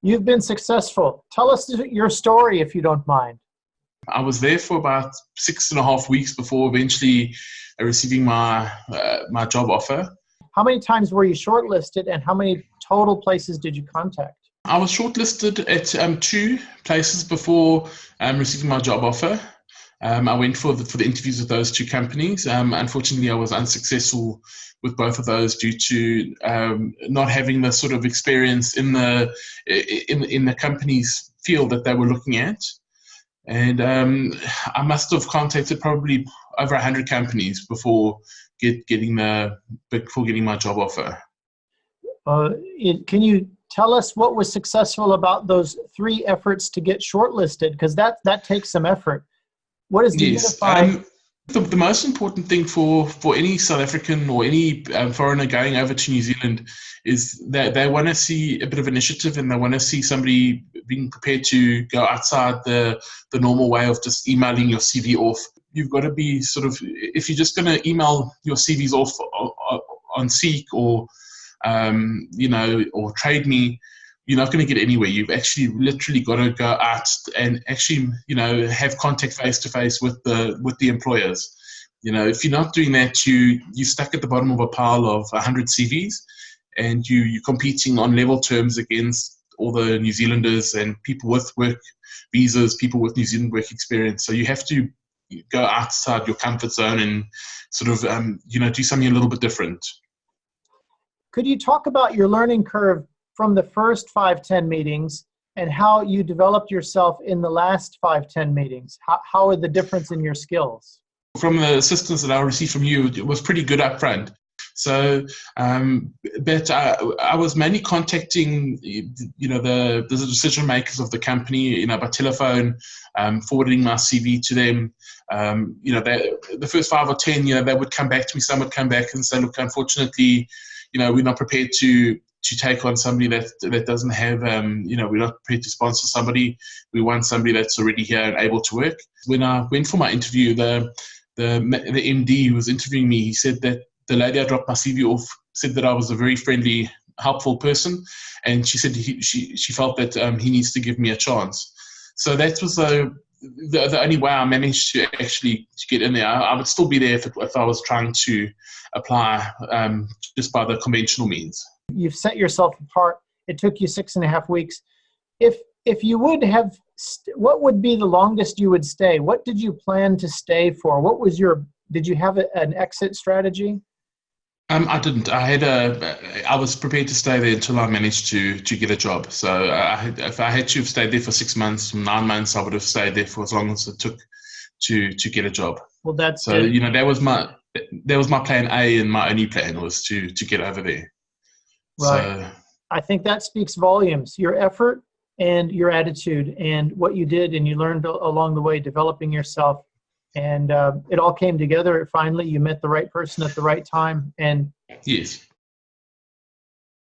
You've been successful. Tell us your story if you don't mind. I was there for about 6.5 weeks before eventually receiving my my job offer. How many times were you shortlisted, and how many total places did you contact? I was shortlisted at 2 places before receiving my job offer. I went for the interviews with those 2 companies. Unfortunately, I was unsuccessful with both of those due to not having the sort of experience in the company's field that they were looking at. And I must have contacted probably over 100 companies before getting my job offer. Can you tell us what was successful about those 3 efforts to get shortlisted? Because that takes some effort. What is the unifying? The most important thing for any South African or any foreigner going over to New Zealand is that they want to see a bit of initiative, and they want to see somebody being prepared to go outside the normal way of just emailing your CV off. You've got to be sort of, if you're just going to email your CVs off on Seek or or Trade Me, you're not going to get anywhere. You've actually literally got to go out and actually, have contact face to face with the employers. If you're not doing that, you're stuck at the bottom of a pile of 100 CVs, and you're competing on level terms against all the New Zealanders and people with work visas, people with New Zealand work experience. So you have to go outside your comfort zone and sort of, do something a little bit different. Could you talk about your learning curve from the first 5-10 meetings and how you developed yourself in the last 5-10 meetings? How are the difference in your skills? From the assistance that I received from you, it was pretty good up front. So, but I was mainly contacting, the decision makers of the company, by telephone, forwarding my CV to them. The first 5 or 10, they would come back to me. Some would come back and say, look, unfortunately, we're not prepared to take on somebody that doesn't have, we're not prepared to sponsor somebody. We want somebody that's already here and able to work. When I went for my interview, the MD who was interviewing me, he said that the lady I dropped my CV off said that I was a very friendly, helpful person, and she said she felt that he needs to give me a chance. So that was the only way I managed to actually get in there. I would still be there if I was trying to apply just by the conventional means. You've set yourself apart. It took you 6.5 weeks. If you would have, what would be the longest you would stay? What did you plan to stay for? Did you have an exit strategy? I didn't. I was prepared to stay there until I managed to get a job. So if I had to have stayed there for 6 months, 9 months, I would have stayed there for as long as it took to get a job. Well, that's so. That was my plan A, and my only plan was to get over there. Right. So, I think that speaks volumes. Your effort and your attitude, and what you did, and you learned along the way, developing yourself. And it all came together. Finally, you met the right person at the right time. And yes,